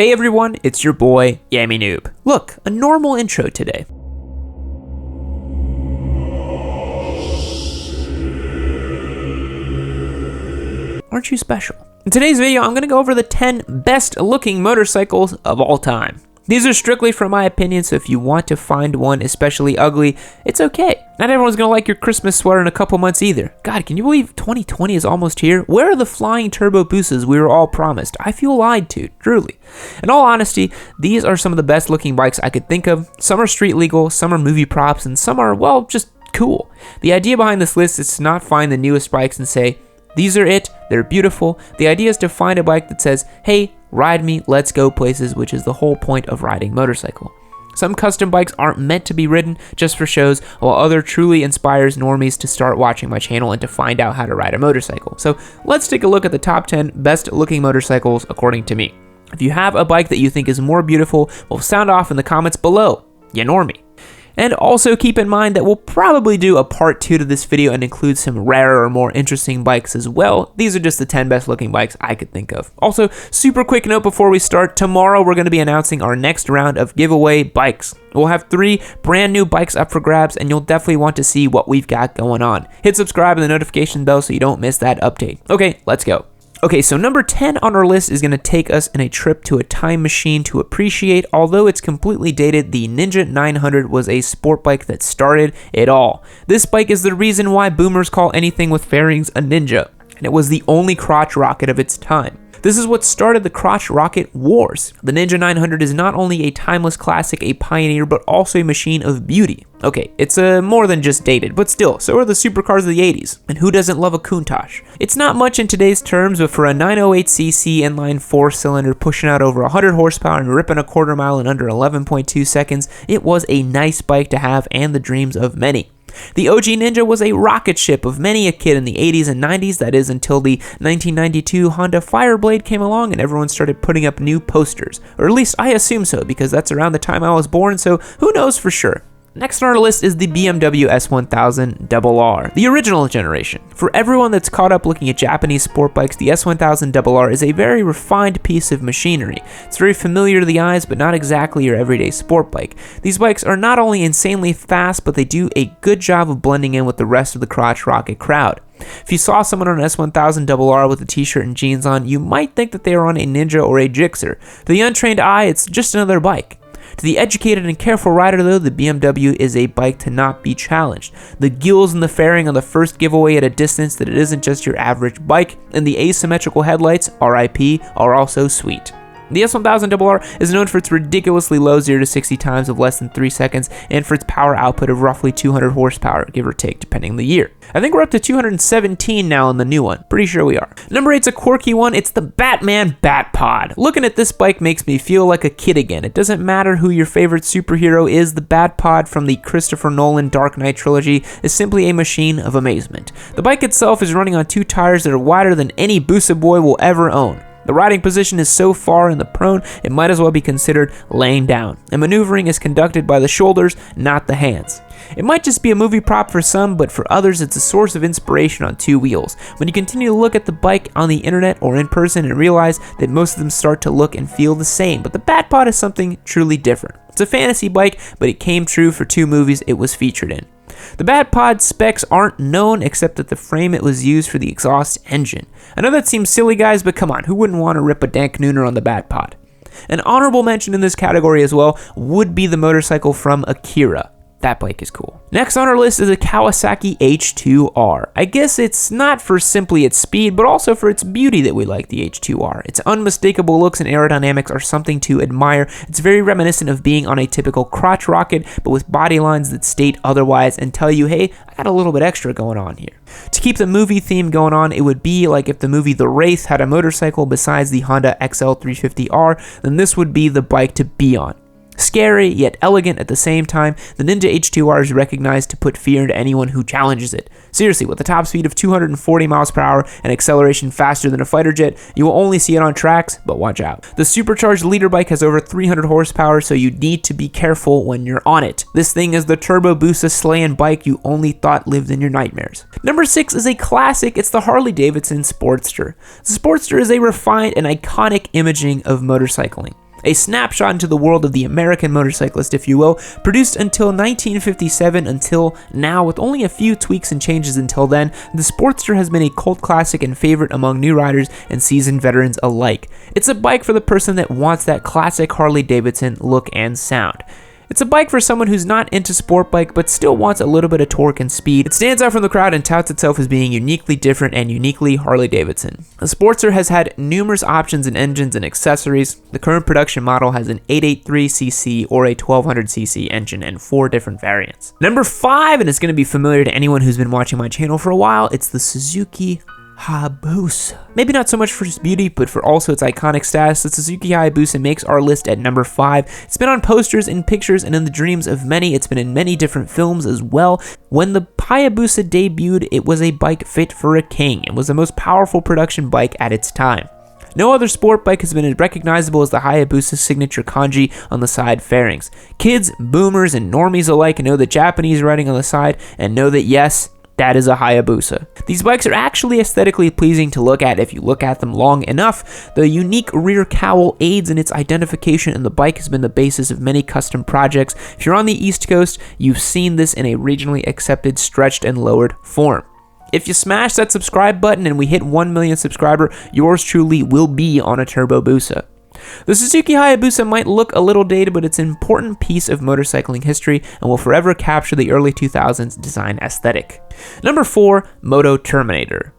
Hey everyone, it's your boy, Yammie Noob. Look, a normal intro today. Aren't you special? In today's video, I'm going to go over the 10 best looking motorcycles of all time. These are strictly from my opinion, so if you want to find one especially ugly, it's okay. Not everyone's going to like your Christmas sweater in a couple months either. God, can you believe 2020 is almost here? Where are the flying Turbo Busas we were all promised? I feel lied to, truly. In all honesty, these are some of the best looking bikes I could think of. Some are street legal, some are movie props, and some are, well, just cool. The idea behind this list is to not find the newest bikes and say, these are it, they're beautiful. The idea is to find a bike that says, hey, ride me, let's go places, which is the whole point of riding motorcycle. Some custom bikes aren't meant to be ridden just for shows, while other truly inspires normies to start watching my channel and to find out how to ride a motorcycle. So let's take a look at the top 10 best looking motorcycles according to me. If you have a bike that you think is more beautiful, well, sound off in the comments below, you normie. And also keep in mind that we'll probably do a part 2 to this video and include some rarer or more interesting bikes as well. These are just the 10 best looking bikes I could think of. Also, super quick note before we start, tomorrow we're going to be announcing our next round of giveaway bikes. We'll have 3 brand new bikes up for grabs, and you'll definitely want to see what we've got going on. Hit subscribe and the notification bell so you don't miss that update. Okay, let's go. Okay, so number 10 on our list is going to take us in a trip to a time machine to appreciate. Although it's completely dated, the Ninja 900 was a sport bike that started it all. This bike is the reason why boomers call anything with fairings a Ninja, and it was the only crotch rocket of its time. This is what started the crotch rocket wars. The Ninja 900 is not only a timeless classic, a pioneer, but also a machine of beauty. Okay, it's more than just dated, but still, so are the supercars of the 80s. And who doesn't love a Countach? It's not much in today's terms, but for a 908cc inline 4-cylinder pushing out over 100 horsepower and ripping a quarter mile in under 11.2 seconds, it was a nice bike to have and the dreams of many. The OG Ninja was a rocket ship of many a kid in the 80s and 90s, that is until the 1992 Honda Fireblade came along and everyone started putting up new posters. Or at least I assume so, because that's around the time I was born, so who knows for sure. Next on our list is the BMW S1000RR, the original generation. For everyone that's caught up looking at Japanese sport bikes, the S1000RR is a very refined piece of machinery. It's very familiar to the eyes, but not exactly your everyday sport bike. These bikes are not only insanely fast, but they do a good job of blending in with the rest of the crotch rocket crowd. If you saw someone on an S1000RR with a t-shirt and jeans on, you might think that they are on a Ninja or a Gixxer. To the untrained eye, it's just another bike. To the educated and careful rider though, the BMW is a bike to not be challenged. The gills and the fairing on the first giveaway at a distance that it isn't just your average bike, and the asymmetrical headlights, RIP, are also sweet. The S1000RR is known for its ridiculously low 0 to 60 times of less than 3 seconds and for its power output of roughly 200 horsepower, give or take, depending on the year. I think we're up to 217 now in the new one. Pretty sure we are. Number 8's a quirky one. It's the Batman Batpod. Looking at this bike makes me feel like a kid again. It doesn't matter who your favorite superhero is, the Batpod from the Christopher Nolan Dark Knight trilogy is simply a machine of amazement. The bike itself is running on 2 tires that are wider than any Busa boy will ever own. The riding position is so far in the prone, it might as well be considered laying down, and maneuvering is conducted by the shoulders, not the hands. It might just be a movie prop for some, but for others it's a source of inspiration on 2 wheels. When you continue to look at the bike on the internet or in person and realize that most of them start to look and feel the same, but the Batpod is something truly different. It's a fantasy bike, but it came true for 2 movies it was featured in. The Batpod specs aren't known except that the frame it was used for the exhaust engine. I know that seems silly guys, but come on, who wouldn't want to rip a dank nooner on the Batpod? An honorable mention in this category as well would be the motorcycle from Akira. That bike is cool. Next on our list is a Kawasaki H2R. I guess it's not for simply its speed, but also for its beauty that we like the H2R. Its unmistakable looks and aerodynamics are something to admire. It's very reminiscent of being on a typical crotch rocket, but with body lines that state otherwise and tell you, hey, I got a little bit extra going on here. To keep the movie theme going on, it would be like if the movie The Wraith had a motorcycle besides the Honda XL350R, then this would be the bike to be on. Scary, yet elegant at the same time, the Ninja H2R is recognized to put fear into anyone who challenges it. Seriously, with a top speed of 240 miles per hour and acceleration faster than a fighter jet, you will only see it on tracks, but watch out. The supercharged leader bike has over 300 horsepower, so you need to be careful when you're on it. This thing is the Turbo Busa slaying bike you only thought lived in your nightmares. Number 6 is a classic. It's the Harley Davidson Sportster. The Sportster is a refined and iconic imaging of motorcycling. A snapshot into the world of the American motorcyclist, if you will, produced until 1957 until now, with only a few tweaks and changes until then. The Sportster has been a cult classic and favorite among new riders and seasoned veterans alike. It's a bike for the person that wants that classic Harley Davidson look and sound. It's a bike for someone who's not into sport bike but still wants a little bit of torque and speed. It stands out from the crowd and touts itself as being uniquely different and uniquely Harley Davidson. The Sportster has had numerous options in engines and accessories. The current production model has an 883cc or a 1200cc engine and 4 different variants. Number 5, and it's going to be familiar to anyone who's been watching my channel for a while, it's the Suzuki Hayabusa. Maybe not so much for its beauty, but for also its iconic status, the Suzuki Hayabusa makes our list at number 5. It's been on posters, in pictures, and in the dreams of many. It's been in many different films as well. When the Hayabusa debuted, it was a bike fit for a king. It was the most powerful production bike at its time. No other sport bike has been as recognizable as the Hayabusa's signature kanji on the side fairings. Kids, boomers, and normies alike know the Japanese writing on the side and know that yes, that is a Hayabusa. These bikes are actually aesthetically pleasing to look at if you look at them long enough. The unique rear cowl aids in its identification, and the bike has been the basis of many custom projects. If you're on the East Coast, you've seen this in a regionally accepted stretched and lowered form. If you smash that subscribe button and we hit 1 million subscriber, yours truly will be on a Turbo Busa. The Suzuki Hayabusa might look a little dated, but it's an important piece of motorcycling history and will forever capture the early 2000s design aesthetic. Number 4, Moto Terminator.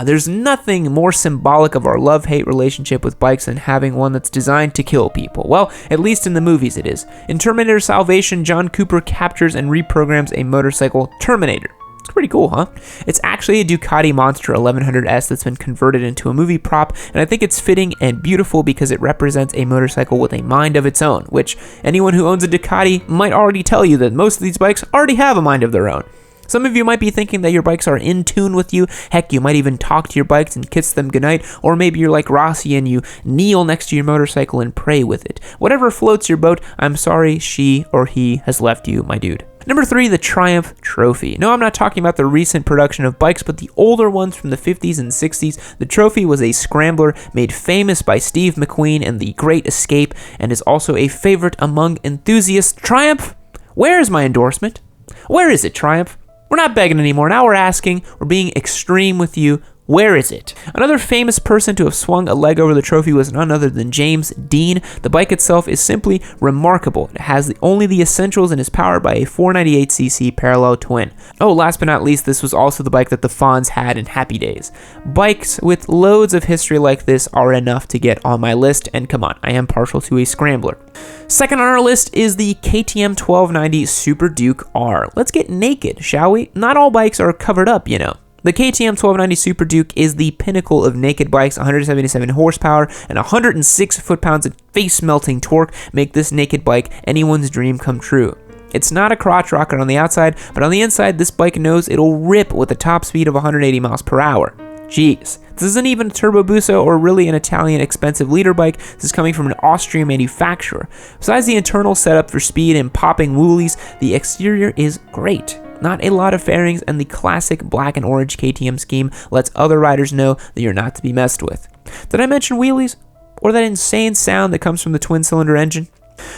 There's nothing more symbolic of our love-hate relationship with bikes than having one that's designed to kill people. Well, at least in the movies it is. In Terminator Salvation, John Cooper captures and reprograms a motorcycle Terminator. It's pretty cool, huh? It's actually a Ducati Monster 1100S that's been converted into a movie prop, and I think it's fitting and beautiful because it represents a motorcycle with a mind of its own, which anyone who owns a Ducati might already tell you that most of these bikes already have a mind of their own. Some of you might be thinking that your bikes are in tune with you. Heck, you might even talk to your bikes and kiss them goodnight, or maybe you're like Rossi and you kneel next to your motorcycle and pray with it. Whatever floats your boat, I'm sorry she or he has left you, my dude. Number 3, the Triumph Trophy. No, I'm not talking about the recent production of bikes, but the older ones from the 50s and 60s. The Trophy was a scrambler made famous by Steve McQueen in The Great Escape, and is also a favorite among enthusiasts. Triumph, where is my endorsement? Where is it, Triumph? We're not begging anymore. Now we're asking. We're being extreme with you. Where is it? Another famous person to have swung a leg over the Trophy was none other than James Dean. The bike itself is simply remarkable. It has only the essentials and is powered by a 498cc parallel twin. Oh, last but not least, this was also the bike that the Fonz had in Happy Days. Bikes with loads of history like this are enough to get on my list, and come on, I am partial to a scrambler. Second on our list is the KTM 1290 Super Duke R. Let's get naked, shall we? Not all bikes are covered up, you know. The KTM 1290 Super Duke is the pinnacle of naked bikes. 177 horsepower and 106 foot-pounds of face-melting torque make this naked bike anyone's dream come true. It's not a crotch rocket on the outside, but on the inside, this bike knows it'll rip with a top speed of 180 miles per hour. Jeez. This isn't even a Turbo Busa or really an Italian expensive leader bike. This is coming from an Austrian manufacturer. Besides the internal setup for speed and popping wheelies, the exterior is great. Not a lot of fairings, and the classic black and orange KTM scheme lets other riders know that you're not to be messed with. Did I mention wheelies? Or that insane sound that comes from the twin-cylinder engine?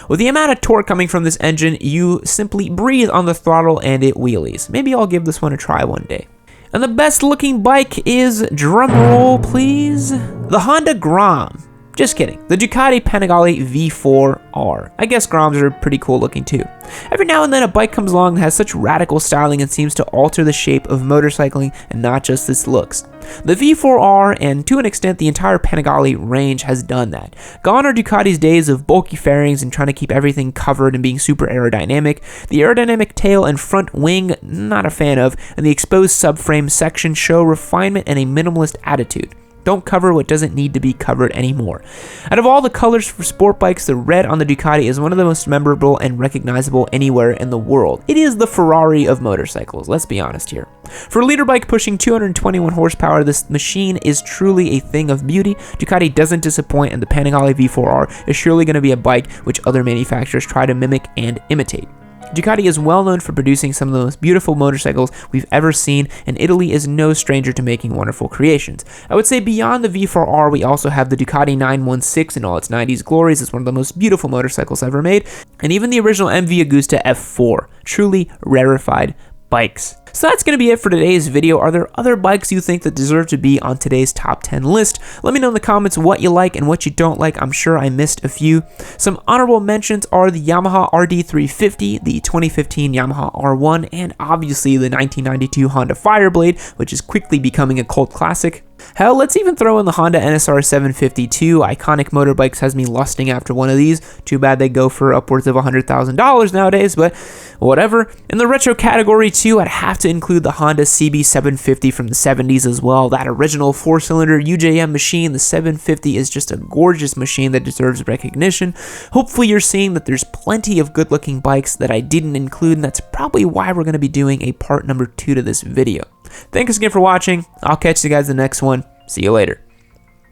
With the amount of torque coming from this engine, you simply breathe on the throttle and it wheelies. Maybe I'll give this one a try one day. And the best looking bike is, drumroll please, the Honda Grom. Just kidding. The Ducati Panigale V4R. I guess Groms are pretty cool looking too. Every now and then a bike comes along that has such radical styling and seems to alter the shape of motorcycling and not just its looks. The V4R, and to an extent the entire Panigale range, has done that. Gone are Ducati's days of bulky fairings and trying to keep everything covered and being super aerodynamic. The aerodynamic tail and front wing, not a fan of, and the exposed subframe section show refinement and a minimalist attitude. Don't cover what doesn't need to be covered anymore. Out of all the colors for sport bikes, the red on the Ducati is one of the most memorable and recognizable anywhere in the world. It is the Ferrari of motorcycles, let's be honest here. For a leader bike pushing 221 horsepower, this machine is truly a thing of beauty. Ducati doesn't disappoint, and the Panigale V4R is surely going to be a bike which other manufacturers try to mimic and imitate. Ducati is well known for producing some of the most beautiful motorcycles we've ever seen, and Italy is no stranger to making wonderful creations. I would say beyond the V4R, we also have the Ducati 916 in all its 90s glories. It's one of the most beautiful motorcycles ever made, and even the original MV Agusta F4, truly rarefied bikes. So that's going to be it for today's video. Are there other bikes you think that deserve to be on today's top 10 list? Let me know in the comments what you like and what you don't like. I'm sure I missed a few. Some honorable mentions are the Yamaha RD350, the 2015 Yamaha R1, and obviously the 1992 Honda Fireblade, which is quickly becoming a cult classic. Hell, let's even throw in the Honda NSR 752. Iconic Motorbikes has me lusting after one of these. Too bad they go for upwards of $100,000 nowadays, but whatever. In the retro category too, I'd have to include the Honda CB750 from the 70s as well. That original 4-cylinder UJM machine, the 750, is just a gorgeous machine that deserves recognition. Hopefully you're seeing that there's plenty of good looking bikes that I didn't include, and that's probably why we're going to be doing a part number 2 to this video. Thanks again for watching. I'll catch you guys in the next one. See you later.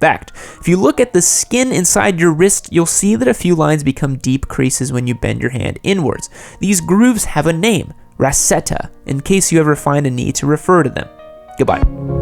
Fact: if you look at the skin inside your wrist, you'll see that a few lines become deep creases when you bend your hand inwards. These grooves have a name, rasetta, in case you ever find a need to refer to them. Goodbye.